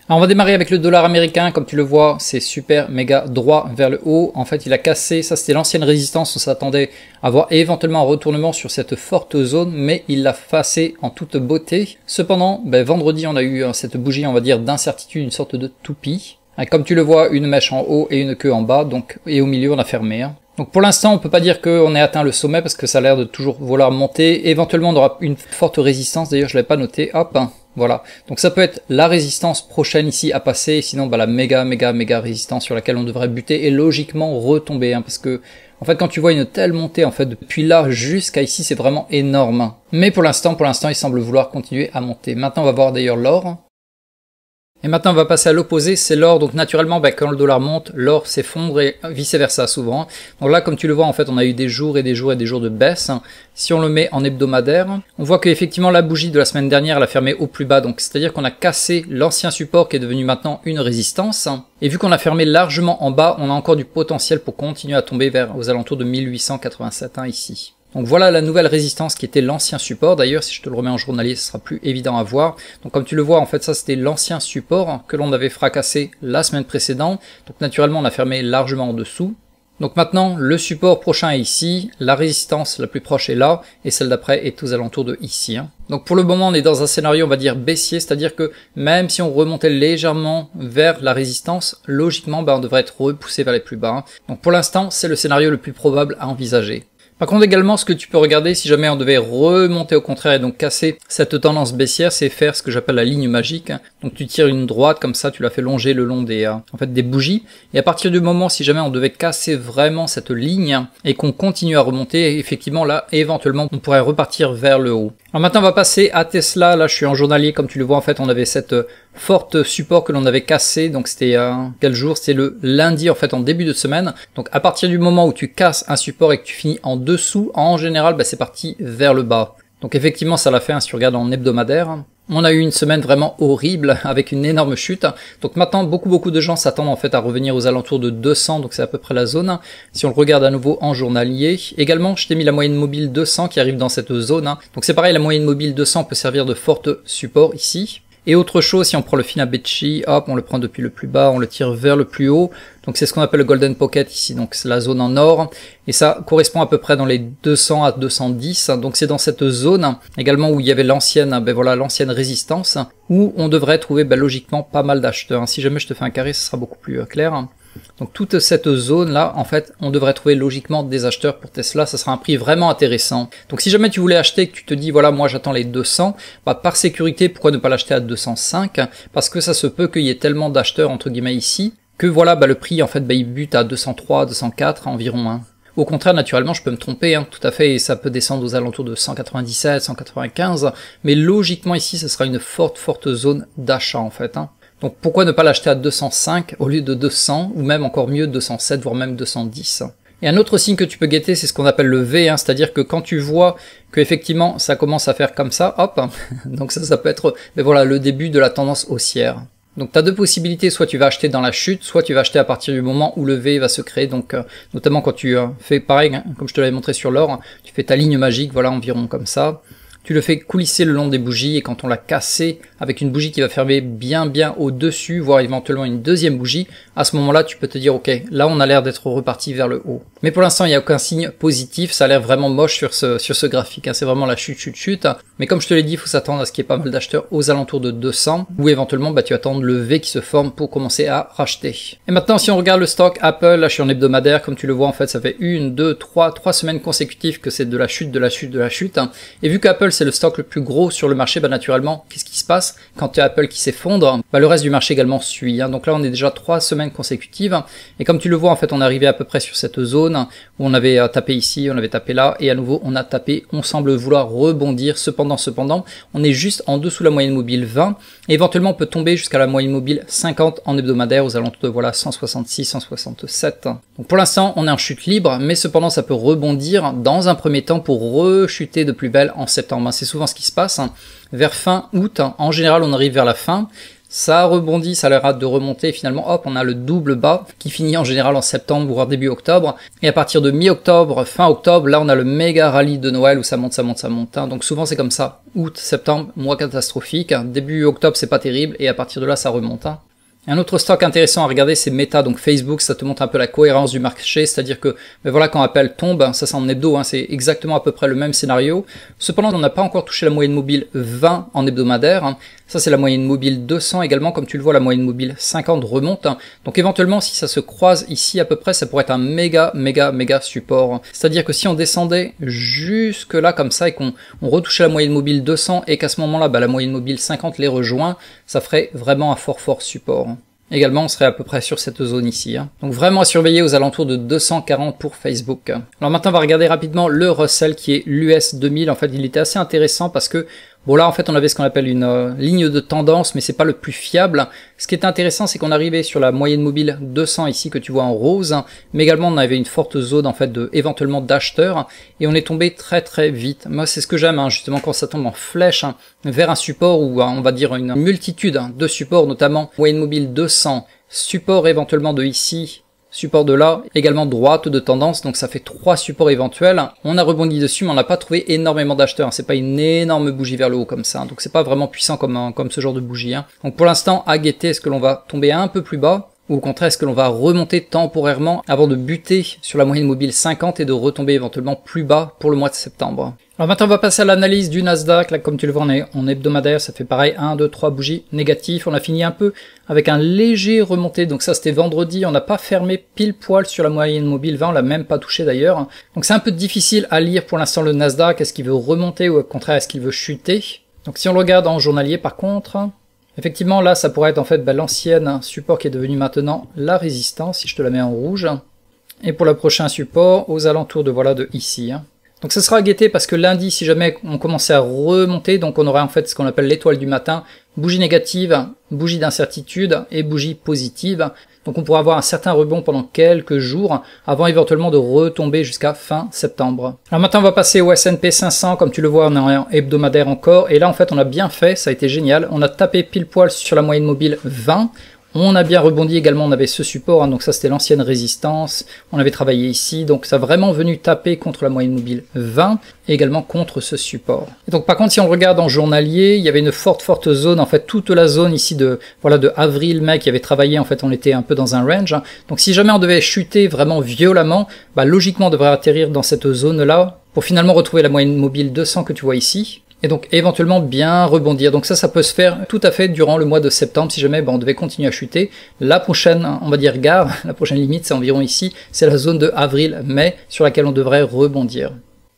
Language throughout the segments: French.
Alors on va démarrer avec le dollar américain, comme tu le vois, c'est super méga droit vers le haut. En fait, il a cassé, ça c'était l'ancienne résistance, on s'attendait à voir éventuellement un retournement sur cette forte zone, mais il l'a effacé en toute beauté. Cependant, vendredi, on a eu cette bougie, on va dire, d'incertitude, une sorte de toupie. Comme tu le vois, une mèche en haut et une queue en bas, donc et au milieu on a fermé. Donc pour l'instant, on peut pas dire qu'on ait atteint le sommet parce que ça a l'air de toujours vouloir monter. Éventuellement, on aura une forte résistance. D'ailleurs, je l'ai pas noté. Hop, voilà. Donc ça peut être la résistance prochaine ici à passer. Sinon, la méga résistance sur laquelle on devrait buter et logiquement retomber. Parce que, en fait, quand tu vois une telle montée, en fait, depuis là jusqu'à ici, c'est vraiment énorme. Mais pour l'instant, il semble vouloir continuer à monter. Maintenant, on va voir d'ailleurs l'or. Et maintenant on va passer à l'opposé, c'est l'or. Donc naturellement quand le dollar monte, l'or s'effondre et vice versa souvent. Donc là comme tu le vois en fait on a eu des jours et des jours et des jours de baisse. Si on le met en hebdomadaire, on voit qu'effectivement la bougie de la semaine dernière elle a fermé au plus bas. Donc c'est-à-dire qu'on a cassé l'ancien support qui est devenu maintenant une résistance. Et vu qu'on a fermé largement en bas, on a encore du potentiel pour continuer à tomber vers aux alentours de 1887 ici. Donc voilà la nouvelle résistance qui était l'ancien support. D'ailleurs, si je te le remets en journalier, ce sera plus évident à voir. Donc comme tu le vois, en fait, ça c'était l'ancien support que l'on avait fracassé la semaine précédente. Donc naturellement, on a fermé largement en dessous. Donc maintenant, le support prochain est ici, la résistance la plus proche est là, et celle d'après est aux alentours de ici. Donc pour le moment, on est dans un scénario, on va dire, baissier, c'est-à-dire que même si on remontait légèrement vers la résistance, logiquement, on devrait être repoussé vers les plus bas. Donc pour l'instant, c'est le scénario le plus probable à envisager. Par contre également ce que tu peux regarder si jamais on devait remonter au contraire et donc casser cette tendance baissière, c'est faire ce que j'appelle la ligne magique. Donc tu tires une droite comme ça, tu la fais longer le long des des bougies et à partir du moment si jamais on devait casser vraiment cette ligne et qu'on continue à remonter, effectivement là éventuellement on pourrait repartir vers le haut. Alors maintenant on va passer à Tesla, là je suis en journalier comme tu le vois en fait on avait cette forte support que l'on avait cassé, donc c'était quel jour? C'était le lundi en fait en début de semaine. Donc à partir du moment où tu casses un support et que tu finis en dessous, en général c'est parti vers le bas. Donc effectivement ça l'a fait si tu regardes en hebdomadaire. On a eu une semaine vraiment horrible avec une énorme chute. Donc maintenant beaucoup de gens s'attendent en fait à revenir aux alentours de 200, donc c'est à peu près la zone. Si on le regarde à nouveau en journalier, également je t'ai mis la moyenne mobile 200 qui arrive dans cette zone. Donc c'est pareil, la moyenne mobile 200 peut servir de forte support ici. Et autre chose, si on prend le Fibonacci, hop, on le prend depuis le plus bas, on le tire vers le plus haut. Donc c'est ce qu'on appelle le Golden Pocket ici, donc c'est la zone en or. Et ça correspond à peu près dans les 200 à 210. Donc c'est dans cette zone également où il y avait l'ancienne, l'ancienne résistance, où on devrait trouver logiquement pas mal d'acheteurs. Si jamais je te fais un carré, ce sera beaucoup plus clair. Donc toute cette zone là, en fait, on devrait trouver logiquement des acheteurs pour Tesla, ça sera un prix vraiment intéressant. Donc si jamais tu voulais acheter et que tu te dis voilà moi j'attends les 200, par sécurité pourquoi ne pas l'acheter à 205? Parce que ça se peut qu'il y ait tellement d'acheteurs entre guillemets ici, que le prix en fait il bute à 203, 204 environ. Au contraire, naturellement, je peux me tromper, tout à fait, et ça peut descendre aux alentours de 197, 195, mais logiquement ici, ce sera une forte zone d'achat en fait. Donc pourquoi ne pas l'acheter à 205 au lieu de 200 ou même encore mieux 207 voire même 210. Et un autre signe que tu peux guetter c'est ce qu'on appelle le V, c'est-à-dire que quand tu vois que effectivement ça commence à faire comme ça, hop, donc ça peut être le début de la tendance haussière. Donc tu as deux possibilités, soit tu vas acheter dans la chute, soit tu vas acheter à partir du moment où le V va se créer, donc notamment quand tu fais pareil, comme je te l'avais montré sur l'or, tu fais ta ligne magique, environ comme ça. Tu le fais coulisser le long des bougies et quand on l'a cassé avec une bougie qui va fermer bien au-dessus, voire éventuellement une deuxième bougie, à ce moment-là, tu peux te dire, ok, là on a l'air d'être reparti vers le haut. Mais pour l'instant, il n'y a aucun signe positif, ça a l'air vraiment moche sur ce graphique, c'est vraiment la chute. Mais comme je te l'ai dit, il faut s'attendre à ce qu'il y ait pas mal d'acheteurs aux alentours de 200, ou éventuellement, tu attends le V qui se forme pour commencer à racheter. Et maintenant, si on regarde le stock Apple, là je suis en hebdomadaire, comme tu le vois, en fait, ça fait 1, 2, 3 semaines consécutives que c'est de la chute. Et vu qu'Apple c'est le stock le plus gros sur le marché, naturellement, qu'est-ce qui se passe quand tu as Apple qui s'effondre? Le reste du marché également suit. Donc là, on est déjà 3 semaines consécutives. Et comme tu le vois, en fait, on est arrivé à peu près sur cette zone où on avait tapé ici, on avait tapé là, et à nouveau, on a tapé. On semble vouloir rebondir. Cependant, on est juste en dessous de la moyenne mobile 20. Et éventuellement, on peut tomber jusqu'à la moyenne mobile 50 en hebdomadaire aux alentours de 166, 167. Donc pour l'instant, on est en chute libre, mais cependant, ça peut rebondir dans un premier temps pour rechuter de plus belle en septembre. C'est souvent ce qui se passe. Vers fin août, en général, on arrive vers la fin. Ça rebondit, ça a l'air de remonter, finalement hop, on a le double bas qui finit en général en septembre voire début octobre, et à partir de mi-octobre, fin octobre, là on a le méga rallye de Noël où ça monte, ça monte, ça monte, hein. Donc souvent c'est comme ça, août, septembre, mois catastrophique, début octobre c'est pas terrible, et à partir de là ça remonte, hein. Un autre stock intéressant à regarder, c'est Meta, donc Facebook, ça te montre un peu la cohérence du marché, c'est-à-dire que, ben voilà, quand Apple tombe, ça c'est en hebdo, hein, c'est exactement à peu près le même scénario. Cependant, on n'a pas encore touché la moyenne mobile 20 en hebdomadaire, hein. Ça c'est la moyenne mobile 200 également, comme tu le vois, la moyenne mobile 50 remonte, hein. Donc éventuellement, si ça se croise ici à peu près, ça pourrait être un méga support, hein. C'est-à-dire que si on descendait jusque là comme ça et qu'on retouchait la moyenne mobile 200 et qu'à ce moment-là, la moyenne mobile 50 les rejoint, ça ferait vraiment un fort support, hein. Également, on serait à peu près sur cette zone ici, hein. Donc vraiment à surveiller aux alentours de 240 pour Facebook. Alors maintenant, on va regarder rapidement le Russell qui est l'US 2000. En fait, il était assez intéressant parce que, bon là, en fait, on avait ce qu'on appelle une ligne de tendance, mais c'est pas le plus fiable. Ce qui était intéressant, c'est qu'on arrivait sur la moyenne mobile 200 ici que tu vois en rose, hein, mais également on avait une forte zone en fait de éventuellement d'acheteurs et on est tombé très vite. Moi, c'est ce que j'aime, hein, justement quand ça tombe en flèche, hein, vers un support ou on va dire une multitude, hein, de supports, notamment moyenne mobile 200, support éventuellement de ici, support de là, également droite de tendance, donc ça fait 3 supports éventuels. On a rebondi dessus, mais on n'a pas trouvé énormément d'acheteurs, hein. C'est pas une énorme bougie vers le haut comme ça, hein. Donc c'est pas vraiment puissant comme ce genre de bougie, hein. Donc pour l'instant, à guetter, est-ce que l'on va tomber un peu plus bas, ou au contraire, est-ce que l'on va remonter temporairement avant de buter sur la moyenne mobile 50 et de retomber éventuellement plus bas pour le mois de septembre. Alors maintenant, on va passer à l'analyse du Nasdaq. Là, comme tu le vois, on est en hebdomadaire, ça fait pareil, 1, 2, 3 bougies négatives. On a fini un peu avec un léger remonté, donc ça c'était vendredi. On n'a pas fermé pile poil sur la moyenne mobile 20, on l'a même pas touché d'ailleurs. Donc c'est un peu difficile à lire pour l'instant le Nasdaq. Est-ce qu'il veut remonter ou au contraire, est-ce qu'il veut chuter? Donc si on le regarde en journalier par contre, effectivement là, ça pourrait être en fait l'ancienne support qui est devenu maintenant la résistance, si je te la mets en rouge. Et pour le prochain support, aux alentours de voilà de ici, hein. Donc ça sera à guetter parce que lundi, si jamais on commençait à remonter, donc on aurait en fait ce qu'on appelle l'étoile du matin, bougie négative, bougie d'incertitude et bougie positive. Donc on pourra avoir un certain rebond pendant quelques jours avant éventuellement de retomber jusqu'à fin septembre. Alors maintenant on va passer au S&P 500, comme tu le vois on est en hebdomadaire encore, et là en fait on a bien fait, ça a été génial, on a tapé pile poil sur la moyenne mobile 20, on a bien rebondi également, on avait ce support, hein, donc ça c'était l'ancienne résistance, on avait travaillé ici, donc ça a vraiment venu taper contre la moyenne mobile 20 et également contre ce support. Et donc par contre si on regarde en journalier, il y avait une forte zone, en fait toute la zone ici de avril-mai qui avait travaillé, en fait on était un peu dans un range, hein. Donc si jamais on devait chuter vraiment violemment, logiquement on devrait atterrir dans cette zone là pour finalement retrouver la moyenne mobile 200 que tu vois ici. Et donc éventuellement bien rebondir. Donc ça peut se faire tout à fait durant le mois de septembre si jamais on devait continuer à chuter. La prochaine, on va dire gare, la prochaine limite c'est environ ici, c'est la zone de avril-mai sur laquelle on devrait rebondir.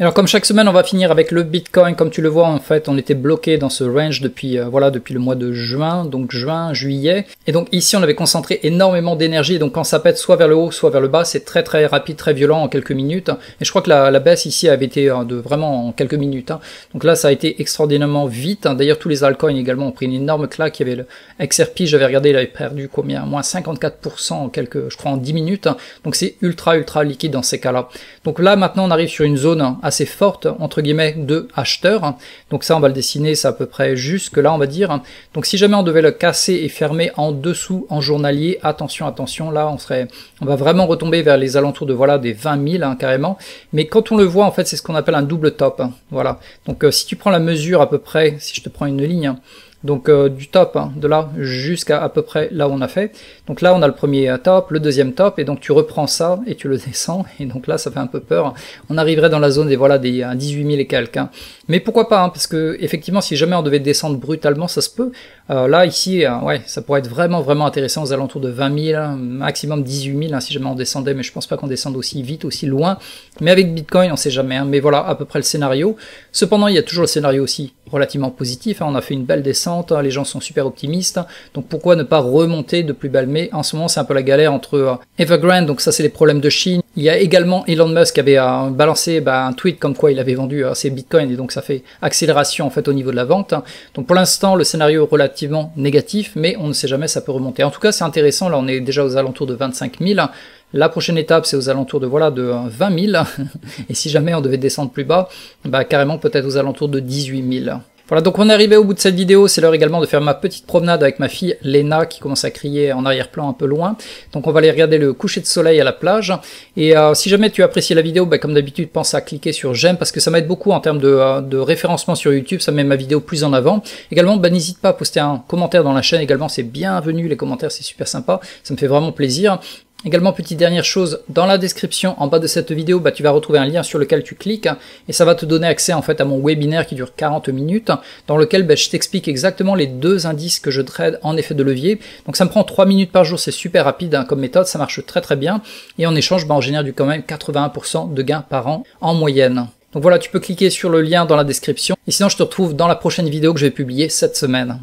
Alors comme chaque semaine on va finir avec le Bitcoin, comme tu le vois en fait on était bloqué dans ce range depuis depuis le mois de juin, donc juin, juillet, et donc ici on avait concentré énormément d'énergie, donc quand ça pète soit vers le haut soit vers le bas c'est très rapide, très violent en quelques minutes, et je crois que la baisse ici avait été de vraiment en quelques minutes, hein. Donc là ça a été extraordinairement vite, hein. D'ailleurs tous les altcoins également ont pris une énorme claque, il y avait le XRP, j'avais regardé, il avait perdu combien, moins 54% en je crois en 10 minutes, hein. Donc c'est ultra liquide dans ces cas-là. Donc là maintenant on arrive sur une zone assez forte, entre guillemets, de acheteurs. Donc ça, on va le dessiner, c'est à peu près jusque là, on va dire. Donc si jamais on devait le casser et fermer en dessous en journalier, attention, là, on va vraiment retomber vers les alentours de, des 20 000, hein, carrément. Mais quand on le voit, en fait, c'est ce qu'on appelle un double top, hein, voilà. Donc si tu prends la mesure à peu près, si je te prends une ligne, donc du top, hein, de là jusqu'à à peu près là où on a fait. Donc là on a le premier top, le deuxième top, et donc tu reprends ça et tu le descends, et donc là ça fait un peu peur. On arriverait dans la zone des 18 000 et quelques, hein. Mais pourquoi pas, hein, parce que effectivement si jamais on devait descendre brutalement ça se peut. Là ici ça pourrait être vraiment intéressant aux alentours de 20 000, hein, maximum 18 000, hein, si jamais on descendait, mais je pense pas qu'on descende aussi vite, aussi loin. Mais avec Bitcoin on sait jamais, hein, mais voilà à peu près le scénario. Cependant il y a toujours le scénario aussi relativement positif, hein, on a fait une belle descente, les gens sont super optimistes, donc pourquoi ne pas remonter de plus belle? Mais en ce moment c'est un peu la galère entre Evergrande, donc ça c'est les problèmes de Chine. Il y a également Elon Musk qui avait balancé un tweet comme quoi il avait vendu ses bitcoins, et donc ça fait accélération en fait au niveau de la vente. Donc pour l'instant le scénario est relativement négatif, mais on ne sait jamais, ça peut remonter. En tout cas c'est intéressant, là on est déjà aux alentours de 25 000. La prochaine étape, c'est aux alentours de 20 000. Et si jamais on devait descendre plus bas, carrément peut-être aux alentours de 18 000. Voilà, donc on est arrivé au bout de cette vidéo, c'est l'heure également de faire ma petite promenade avec ma fille Léna qui commence à crier en arrière-plan un peu loin. Donc on va aller regarder le coucher de soleil à la plage. Et si jamais tu as apprécié la vidéo, comme d'habitude, pense à cliquer sur j'aime parce que ça m'aide beaucoup en termes de référencement sur YouTube, ça met ma vidéo plus en avant. Également, n'hésite pas à poster un commentaire dans la chaîne également, c'est bienvenu, les commentaires c'est super sympa, ça me fait vraiment plaisir. Également, petite dernière chose, dans la description en bas de cette vidéo, tu vas retrouver un lien sur lequel tu cliques et ça va te donner accès en fait à mon webinaire qui dure 40 minutes dans lequel je t'explique exactement les 2 indices que je trade en effet de levier. Donc ça me prend 3 minutes par jour, c'est super rapide comme méthode, ça marche très très bien et en échange, on génère quand même 81% de gains par an en moyenne. Donc voilà, tu peux cliquer sur le lien dans la description et sinon je te retrouve dans la prochaine vidéo que je vais publier cette semaine.